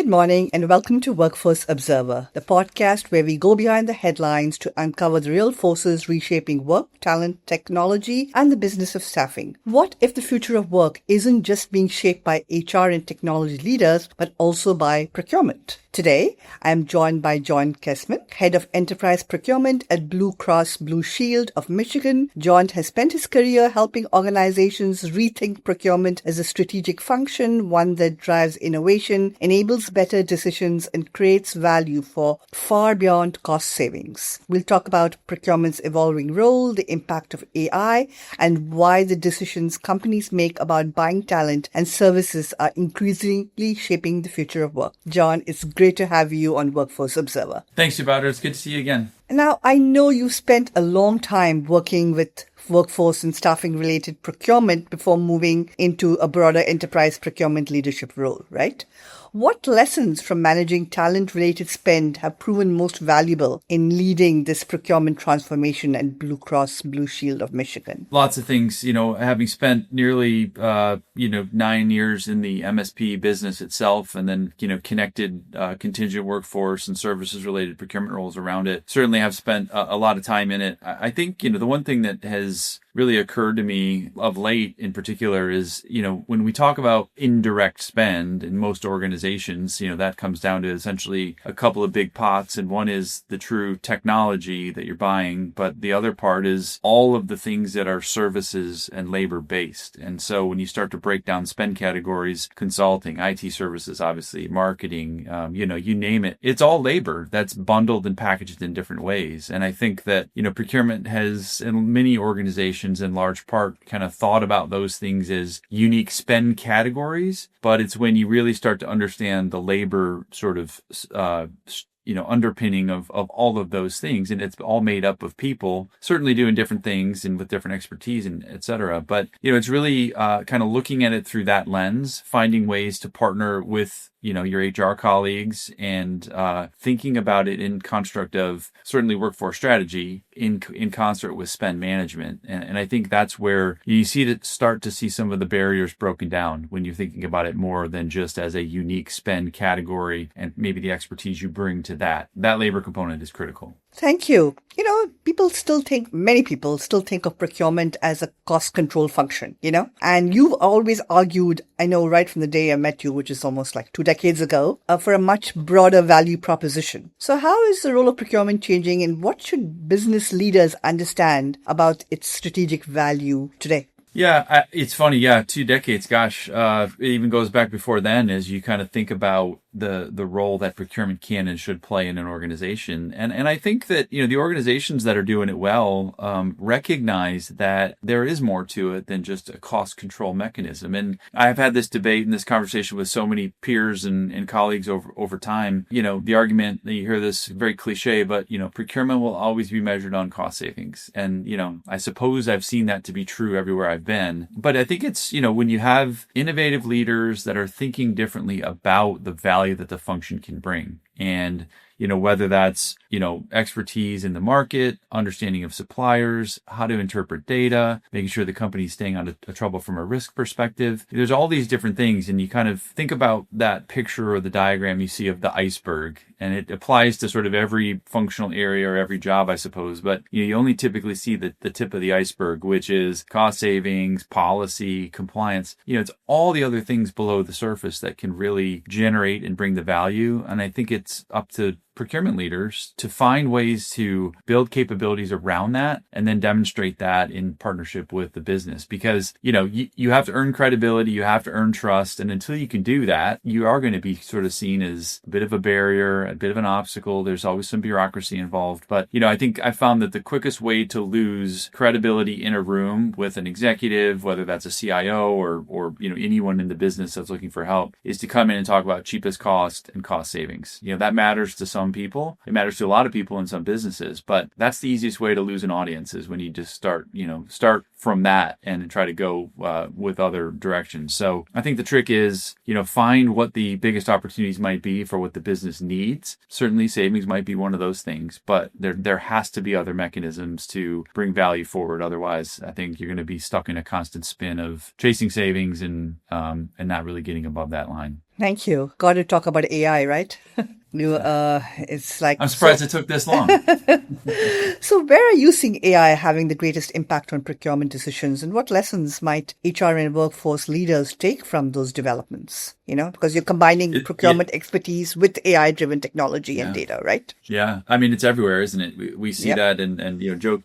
morning and welcome to Workforce Observer, the podcast where we go behind the headlines to uncover the real forces reshaping work, talent, technology, and the business of staffing. What if the future of work isn't just being shaped by HR and technology leaders, but also by procurement? Today, I am joined by Jon Kesman, Head of Enterprise Procurement at Blue Cross Blue Shield of Michigan. Jon has spent his career helping organizations rethink procurement as a strategic function, one that drives innovation, enables better decisions, and creates value for far beyond cost savings. We'll talk about procurement's evolving role, the impact of AI, and why the decisions companies make about buying talent and services are increasingly shaping the future of work. Jon, it's great to have you on Workforce Observer. Thanks, Subhadra. It's good to see you again. Now, I know you spent a long time working with workforce and staffing related procurement before moving into a broader enterprise procurement leadership role, right? What lessons from managing talent-related spend have proven most valuable in leading this procurement transformation at Blue Cross Blue Shield of Michigan? Lots of things, having spent nearly, 9 years in the MSP business itself and then, connected contingent workforce and services-related procurement roles around it. Certainly have spent a lot of time in it. I think, the one thing that has really occurred to me of late in particular is, when we talk about indirect spend in most organizations, that comes down to essentially a couple of big pots. And one is the true technology that you're buying. But the other part is all of the things that are services and labor based. And so when you start to break down spend categories, consulting, IT services, obviously, marketing, you name it, it's all labor that's bundled and packaged in different ways. And I think that, procurement has, in many organizations, in large part, kind of thought about those things as unique spend categories, but it's when you really start to understand the labor sort of underpinning of all of those things. And it's all made up of people, certainly doing different things and with different expertise and et cetera. But, it's really kind of looking at it through that lens, finding ways to partner with your HR colleagues and thinking about it in construct of certainly workforce strategy in concert with spend management. And I think that's where you start to see some of the barriers broken down when you're thinking about it more than just as a unique spend category and maybe the expertise you bring to that. That labor component is critical. Thank you. Many people still think of procurement as a cost control function, and you've always argued, I know right from the day I met you, which is almost like 2 decades ago, for a much broader value proposition. So how is the role of procurement changing and what should business leaders understand about its strategic value today? Yeah, it's funny. Yeah, 2 decades. Gosh, it even goes back before then as you kind of think about the role that procurement can and should play in an organization. And I think that, the organizations that are doing it well recognize that there is more to it than just a cost control mechanism. And I've had this debate and this conversation with so many peers and colleagues over time. The argument that you hear this very cliche, but, procurement will always be measured on cost savings. And, I suppose I've seen that to be true everywhere I've been. But I think it's, when you have innovative leaders that are thinking differently about the value that the function can bring. And, whether that's, expertise in the market, understanding of suppliers, how to interpret data, making sure the company's staying out of trouble from a risk perspective. There's all these different things. And you kind of think about that picture or the diagram you see of the iceberg. And it applies to sort of every functional area or every job, I suppose. But you only typically see the tip of the iceberg, which is cost savings, policy, compliance. It's all the other things below the surface that can really generate and bring the value. And I think it's up to procurement leaders to find ways to build capabilities around that and then demonstrate that in partnership with the business. Because, you have to earn credibility, you have to earn trust. And until you can do that, you are going to be sort of seen as a bit of a barrier, a bit of an obstacle. There's always some bureaucracy involved. But, I think I found that the quickest way to lose credibility in a room with an executive, whether that's a CIO or anyone in the business that's looking for help, is to come in and talk about cheapest cost and cost savings. That matters to some some people. It matters to a lot of people in some businesses, but that's the easiest way to lose an audience is when you just start from that and try to go with other directions. So I think the trick is, find what the biggest opportunities might be for what the business needs. Certainly savings might be one of those things, but there has to be other mechanisms to bring value forward. Otherwise, I think you're going to be stuck in a constant spin of chasing savings and not really getting above that line. Thank you. Got to talk about AI, right? It's like I'm surprised it took this long. So where are you seeing AI having the greatest impact on procurement decisions, and what lessons might HR and workforce leaders take from those developments? Because you're combining procurement expertise with AI-driven technology and data, right? Yeah. I mean, it's everywhere, isn't it? We see that and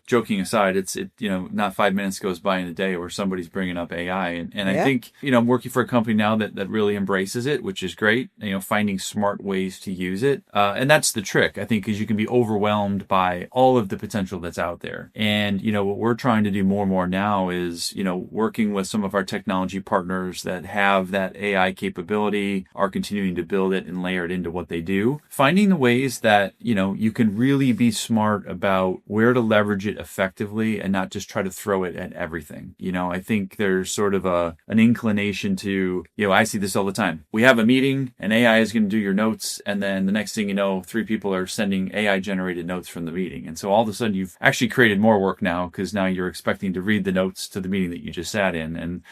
joking aside, it's not 5 minutes goes by in a day where somebody's bringing up AI. And I think, I'm working for a company now that really embraces it, which is great. Finding smart ways to use it. And that's the trick, I think, is you can be overwhelmed by all of the potential that's out there. And, what we're trying to do more and more now is, working with some of our technology partners that have that AI capability, are continuing to build it and layer it into what they do. Finding the ways that, you can really be smart about where to leverage it effectively and not just try to throw it at everything. I think there's sort of an inclination to, I see this all the time. We have a meeting and AI is going to do your notes. And then the next thing you know, 3 people are sending AI generated notes from the meeting. And so all of a sudden you've actually created more work now because now you're expecting to read the notes to the meeting that you just sat in. And,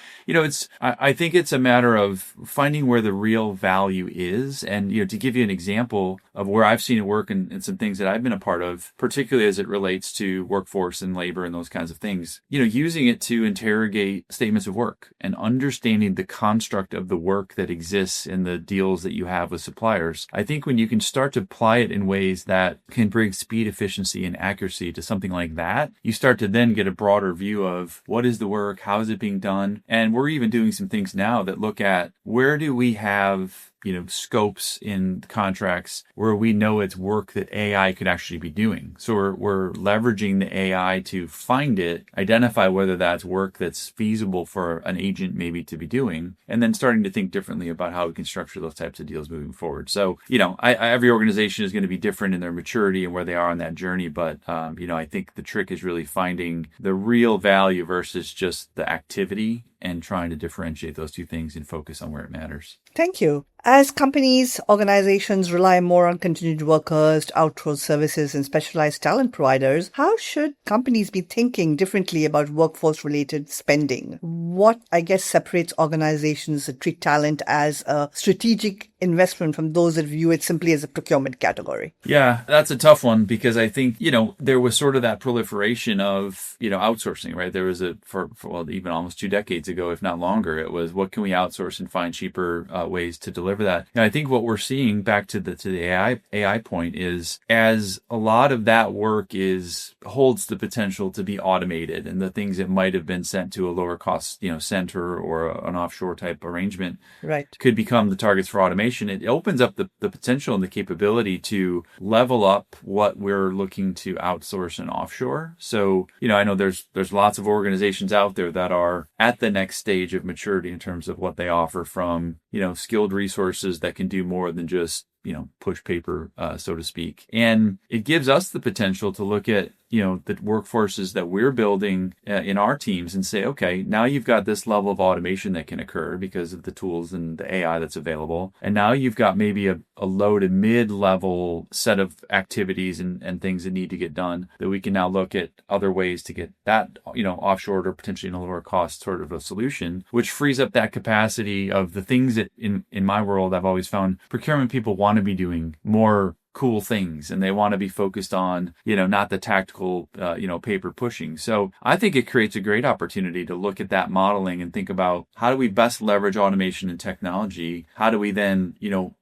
I think it's a matter of finding where the real value is. And, to give you an example of where I've seen it work and some things that I've been a part of, particularly as it relates to workforce and labor and those kinds of things, using it to interrogate statements of work and understanding the construct of the work that exists in the deals that you have with suppliers. I think when you can start to apply it in ways that can bring speed, efficiency, and accuracy to something like that, you start to then get a broader view of what is the work, how is it being done? And we're even doing some things now that look at where do we have scopes in contracts where we know it's work that AI could actually be doing. So we're leveraging the AI to find it, identify whether that's work that's feasible for an agent maybe to be doing, and then starting to think differently about how we can structure those types of deals moving forward. So, every organization is going to be different in their maturity and where they are on that journey. But, I think the trick is really finding the real value versus just the activity and trying to differentiate those two things and focus on where it matters. Thank you. As companies, organizations rely more on contingent workers, outsourced services, and specialized talent providers, how should companies be thinking differently about workforce-related spending? What, separates organizations that treat talent as a strategic investment from those that view it simply as a procurement category? Yeah, that's a tough one because I think, there was sort of that proliferation of, outsourcing, right? There was even almost 2 decades ago, if not longer, it was what can we outsource and find cheaper ways to deliver that. And I think what we're seeing back to the AI point is as a lot of that work holds the potential to be automated and the things that might have been sent to a lower cost, center or an offshore type arrangement could become the targets for automation. It opens up the potential and the capability to level up what we're looking to outsource and offshore. So, I know there's lots of organizations out there that are at the next stage of maturity in terms of what they offer from, skilled resources that can do more than just, push paper, so to speak. And it gives us the potential to look at, the workforces that we're building in our teams and say, okay, now you've got this level of automation that can occur because of the tools and the AI that's available. And now you've got maybe a low to mid-level set of activities and things that need to get done that we can now look at other ways to get that, offshored or potentially in a lower cost sort of a solution, which frees up that capacity of the things that in my world, I've always found procurement people want to be doing more cool things and they want to be focused on, not the tactical, paper pushing. So I think it creates a great opportunity to look at that modeling and think about how do we best leverage automation and technology? How do we then,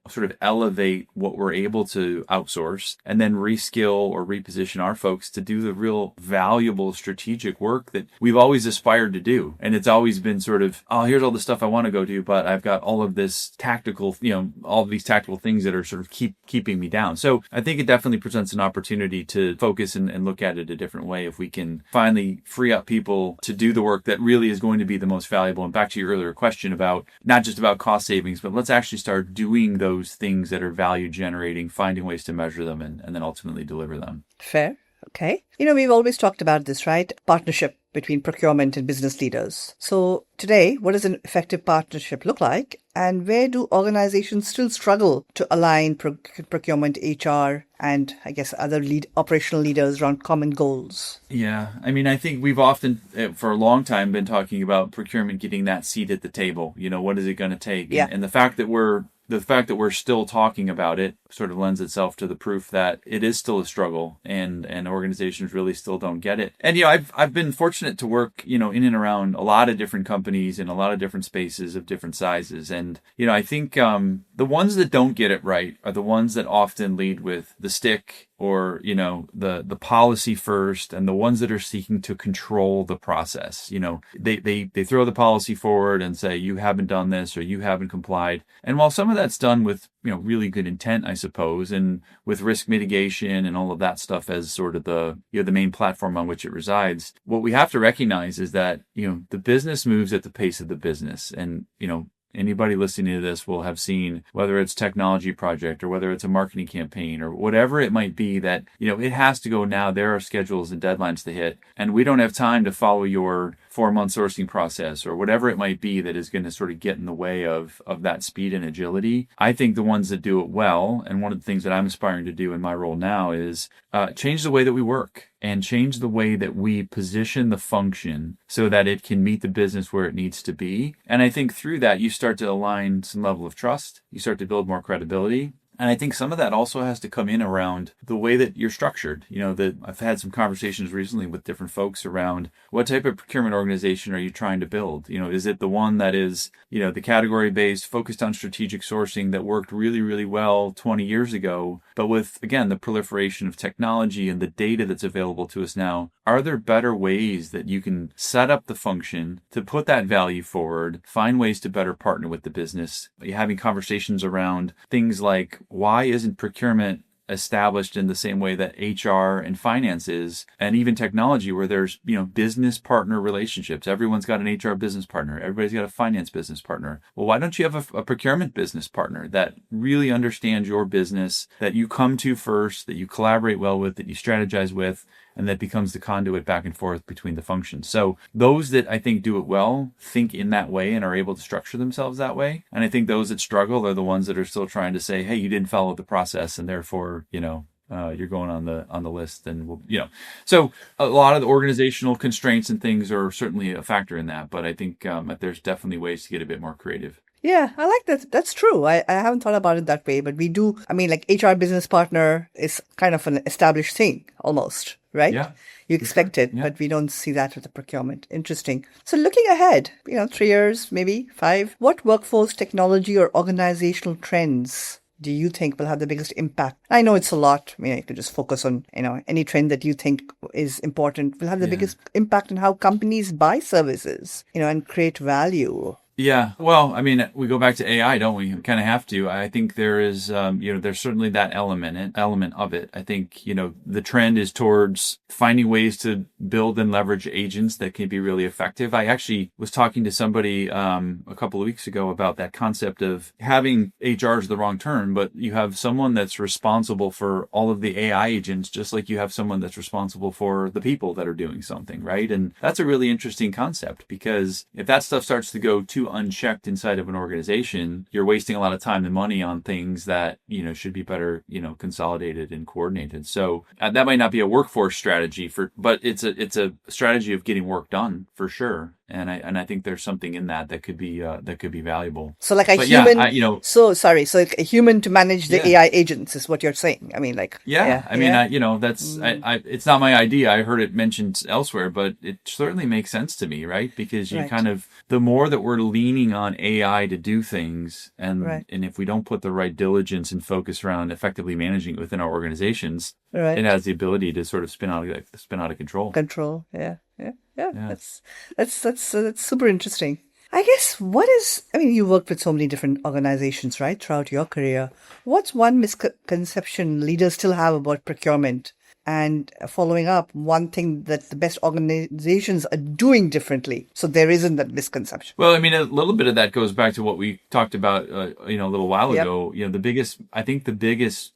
sort of elevate what we're able to outsource and then reskill or reposition our folks to do the real valuable strategic work that we've always aspired to do. And it's always been sort of, oh, here's all the stuff I want to go do, but I've got all of this tactical, all of these tactical things that are sort of keeping me down. So I think it definitely presents an opportunity to focus and look at it a different way if we can finally free up people to do the work that really is going to be the most valuable. And back to your earlier question about not just about cost savings, but let's actually start doing those things that are value generating, finding ways to measure them and then ultimately deliver them. Fair. Okay. We've always talked about this, right? Partnership between procurement and business leaders. So today, what does an effective partnership look like? And where do organizations still struggle to align procurement, HR, and I guess other operational leaders around common goals? Yeah. I mean, I think we've often, for a long time, been talking about procurement getting that seat at the table. What is it going to take? Yeah. And the fact that we're still talking about it sort of lends itself to the proof that it is still a struggle and organizations really still don't get it. And, I've been fortunate to work, in and around a lot of different companies in a lot of different spaces of different sizes. And, I think the ones that don't get it right are the ones that often lead with the stick or, the policy first, and the ones that are seeking to control the process. They throw the policy forward and say, you haven't done this or you haven't complied. And while some of that's done with, really good intent, I suppose, and with risk mitigation and all of that stuff as sort of the main platform on which it resides, what we have to recognize is that, the business moves at the pace of the business. And, anybody listening to this will have seen, whether it's technology project or whether it's a marketing campaign or whatever it might be, that, it has to go now. There are schedules and deadlines to hit, and we don't have time to follow your 4-month sourcing process or whatever it might be that is going to sort of get in the way of that speed and agility. I think the ones that do it well, and one of the things that I'm aspiring to do in my role now is change the way that we work and change the way that we position the function so that it can meet the business where it needs to be. And I think through that, you start to align some level of trust. You start to build more credibility. And I think some of that also has to come in around the way that you're structured. That I've had some conversations recently with different folks around what type of procurement organization are you trying to build? Is it the one that is, the category based, focused on strategic sourcing that worked really, really well 20 years ago, but with, again, the proliferation of technology and the data that's available to us now, are there better ways that you can set up the function to put that value forward, find ways to better partner with the business? You're having conversations around things like, why isn't procurement established in the same way that HR and finance is, and even technology, where there's, business partner relationships. Everyone's got an HR business partner. Everybody's got a finance business partner. Well, why don't you have a procurement business partner that really understands your business, that you come to first, that you collaborate well with, that you strategize with, and that becomes the conduit back and forth between the functions. So those that I think do it well think in that way and are able to structure themselves that way. And I think those that struggle are the ones that are still trying to say, hey, you didn't follow the process, and therefore, you're going on the list. And so a lot of the organizational constraints and things are certainly a factor in that. But I think there's definitely ways to get a bit more creative. Yeah, I like that. That's true. I haven't thought about it that way, but we do. I mean, like HR business partner is kind of an established thing almost, right? Yeah. You expect it, Yeah. but we don't see that with the procurement. Interesting. So looking ahead, 3 years, maybe 5, what workforce, technology, or organizational trends do you think will have the biggest impact? I know it's a lot. You could just focus on, any trend that you think is important will have the biggest impact on how companies buy services, and create value. Yeah. Well, I mean, we go back to AI, don't we? We kind of have to. I think there is, there's certainly that element of it. I think, the trend is towards finding ways to build and leverage agents that can be really effective. I actually was talking to somebody a couple of weeks ago about that concept of having HR is the wrong term, but you have someone that's responsible for all of the AI agents, just like you have someone that's responsible for the people that are doing something, right? And that's a really interesting concept, because if that stuff starts to go too unchecked inside of an organization, you're wasting a lot of time and money on things that, should be better, consolidated and coordinated. So that might not be a workforce strategy but it's a strategy of getting work done for sure. And I think there's something in that could be valuable. So like human, so like a human to manage the AI agents is what you're saying. I mean, like, that's, it's not my idea. I heard it mentioned elsewhere, but it certainly makes sense to me, right? Because you kind of, the more that we're leaning on AI to do things, and if we don't put the right diligence and focus around effectively managing it within our organizations, it has the ability to sort of spin out of control. Yeah. That's super interesting. I I guess you worked with so many different organizations, right, throughout your career. What's one misconception leaders still have about procurement? And following up, one thing that the best organizations are doing differently, so there isn't that misconception. Well, I mean, a little bit of that goes back to what we talked about, a little while Yep. ago. I think the biggest,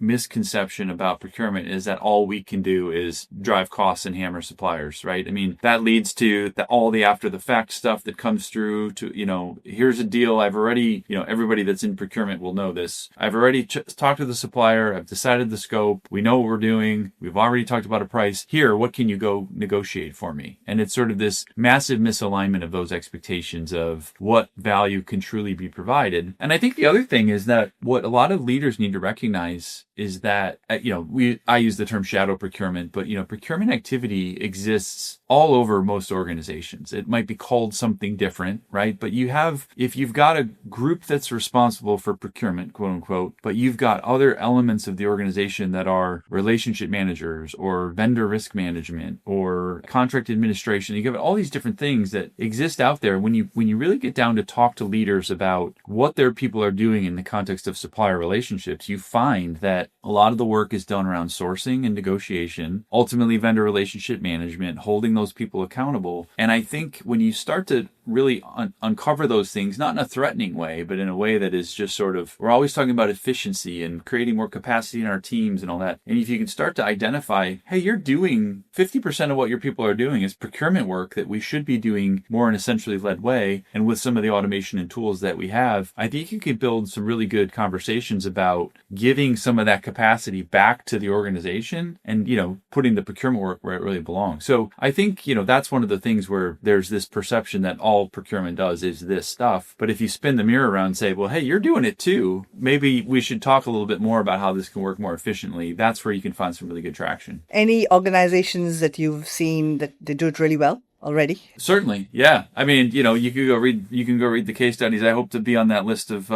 misconception about procurement is that all we can do is drive costs and hammer suppliers, right? I mean, that leads to all the after the fact stuff that comes through to, here's a deal. I've already, everybody that's in procurement will know this. I've already talked to the supplier. I've decided the scope. We know what we're doing. We've already talked about a price. Here, what can you go negotiate for me? And it's sort of this massive misalignment of those expectations of what value can truly be provided. And I think the other thing is that what a lot of leaders need to recognize is that, I use the term shadow procurement, but, procurement activity exists all over most organizations. It might be called something different, right? But if you've got a group that's responsible for procurement, quote unquote, but you've got other elements of the organization that are relationship managers or vendor risk management or contract administration, you have all these different things that exist out there. When you really get down to talk to leaders about what their people are doing in the context of supplier relationships, you find that a lot of the work is done around sourcing and negotiation, ultimately vendor relationship management, holding those people accountable. And I think when you start to really uncover those things, not in a threatening way, but in a way that is just sort of, we're always talking about efficiency and creating more capacity in our teams and all that. And if you can start to identify, hey, you're doing 50% of what your people are doing is procurement work that we should be doing more in a centrally led way. And with some of the automation and tools that we have, I think you can build some really good conversations about giving some of that capacity back to the organization and, putting the procurement work where it really belongs. So I think, that's one of the things where there's this perception that all procurement does is this stuff. But if you spin the mirror around and say, well, hey, you're doing it too, maybe we should talk a little bit more about how this can work more efficiently. That's where you can find some really good traction. Any organizations that you've seen that they do it really well already? Certainly, yeah. I mean, you can go read the case studies. I hope to be on that list of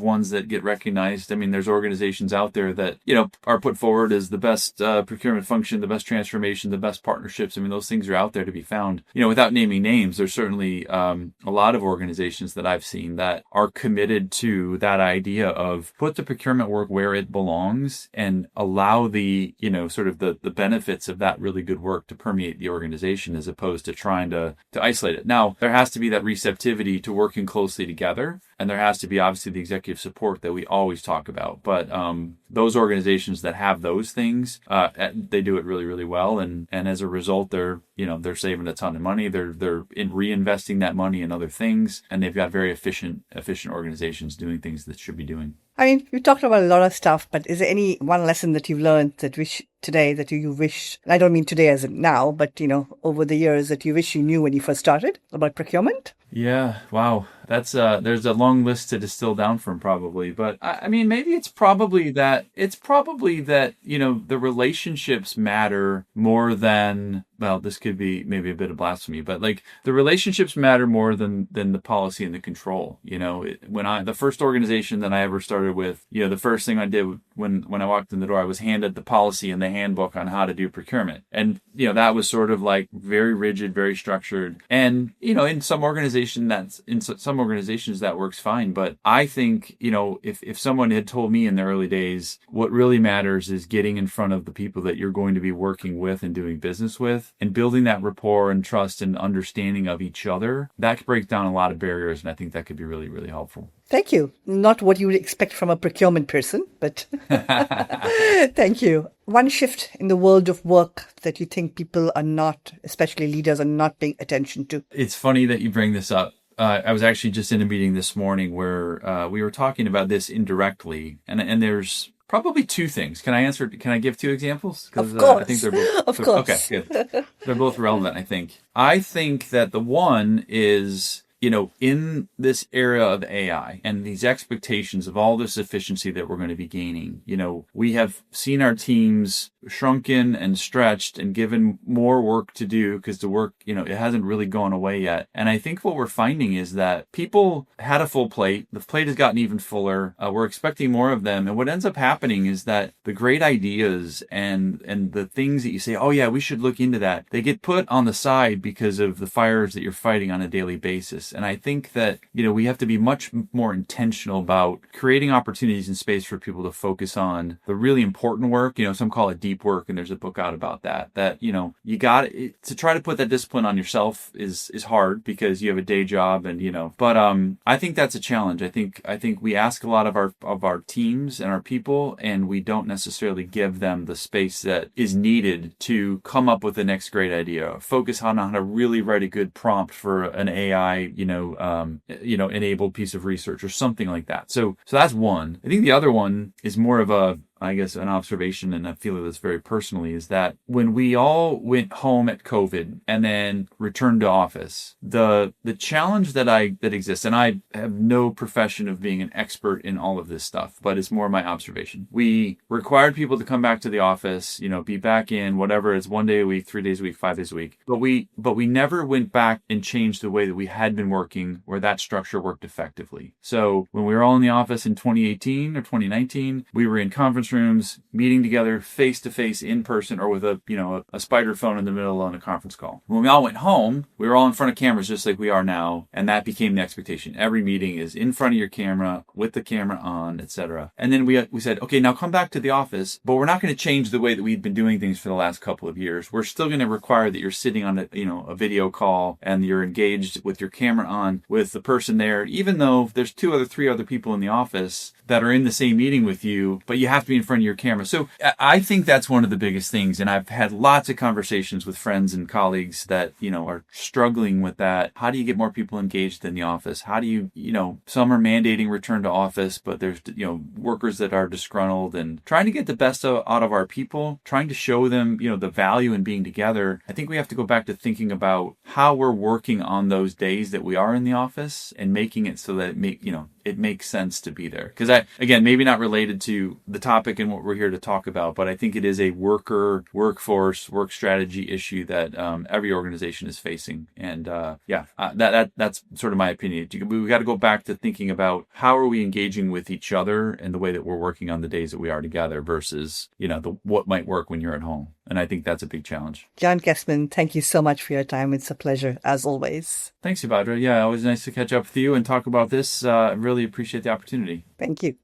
ones that get recognized. I mean, there's organizations out there that are put forward as the best procurement function, the best transformation, the best partnerships. I mean, those things are out there to be found. Without naming names, there's certainly a lot of organizations that I've seen that are committed to that idea of put the procurement work where it belongs and allow the sort of the benefits of that really good work to permeate the organization as opposed to trying to isolate it. Now, there has to be that receptivity to working closely together, and there has to be obviously the executive support that we always talk about. But those organizations that have those things, they do it really, really well, and as a result, they're saving a ton of money. They're reinvesting that money in other things, and they've got very efficient organizations doing things that should be doing. I mean, we talked about a lot of stuff, but is there any one lesson that you've learned that you wish, and I don't mean today as in now, but, over the years that you wish you knew when you first started about procurement? Yeah. Wow. That's there's a long list to distill down from probably, but I mean, maybe it's probably that, the relationships matter more than, well, this could be maybe a bit of blasphemy, but like the relationships matter more than the policy and the control. The first organization that I ever started with, the first thing I did when I walked in the door, I was handed the policy and the handbook on how to do procurement. And, that was sort of like very rigid, very structured. And, in some organizations that works fine. But I think, if someone had told me in the early days, what really matters is getting in front of the people that you're going to be working with and doing business with and building that rapport and trust and understanding of each other, that could break down a lot of barriers. And I think that could be really, really helpful. Thank you. Not what you would expect from a procurement person, but thank you. One shift in the world of work that you think people are not, especially leaders, are not paying attention to. It's funny that you bring this up. I was actually just in a meeting this morning where we were talking about this indirectly, and there's probably two things. Can I give two examples? Of course. I think they're both. Of course. Okay, good. They're both relevant, I think. I think that the one is, in this era of AI and these expectations of all this efficiency that we're going to be gaining, we have seen our teams shrunken and stretched and given more work to do because the work, it hasn't really gone away yet. And I think what we're finding is that people had a full plate. The plate has gotten even fuller. We're expecting more of them. And what ends up happening is that the great ideas and the things that you say, oh yeah, we should look into that, they get put on the side because of the fires that you're fighting on a daily basis. space. And I think that, we have to be much more intentional about creating opportunities and space for people to focus on the really important work. Some call it deep work, and there's a book out about that, you got to try to put that discipline on yourself is hard because you have a day job but I think that's a challenge. I think we ask a lot of our teams and our people, and we don't necessarily give them the space that is needed to come up with the next great idea. Focus on how to really write a good prompt for an AI, enabled piece of research or something like that. So that's one. I think the other one is more of an observation, and I feel this very personally, is that when we all went home at COVID and then returned to office, the challenge that exists, and I have no profession of being an expert in all of this stuff, but it's more my observation. We required people to come back to the office, be back in whatever it's 1 day a week, 3 days a week, 5 days a week. But we never went back and changed the way that we had been working, where that structure worked effectively. So when we were all in the office in 2018 or 2019, we were in conference rooms, meeting together face to face in person, or with a spider phone in the middle on a conference call. When we all went home, we were all in front of cameras just like we are now, and that became the expectation. Every meeting is in front of your camera, with the camera on, etc. And then we said, okay, now come back to the office, but we're not going to change the way that we've been doing things for the last couple of years. We're still going to require that you're sitting on a video call and you're engaged with your camera on with the person there, even though there's 3 other people in the office that are in the same meeting with you, but you have to be in front of your camera. So I think that's one of the biggest things. And I've had lots of conversations with friends and colleagues that, are struggling with that. How do you get more people engaged in the office? How do you, some are mandating return to office, but there's, workers that are disgruntled, and trying to get the best out of our people, trying to show them, the value in being together. I think we have to go back to thinking about how we're working on those days that we are in the office and making it so that it makes sense to be there. Because again, maybe not related to the topic and what we're here to talk about, but I think it is a workforce, work strategy issue that every organization is facing. And that's sort of my opinion. We got to go back to thinking about how are we engaging with each other and the way that we're working on the days that we are together versus, what might work when you're at home. And I think that's a big challenge. Jon Kesman, thank you so much for your time. It's a pleasure, as always. Thanks, Subhadra. Yeah, always nice to catch up with you and talk about this. I really appreciate the opportunity. Thank you.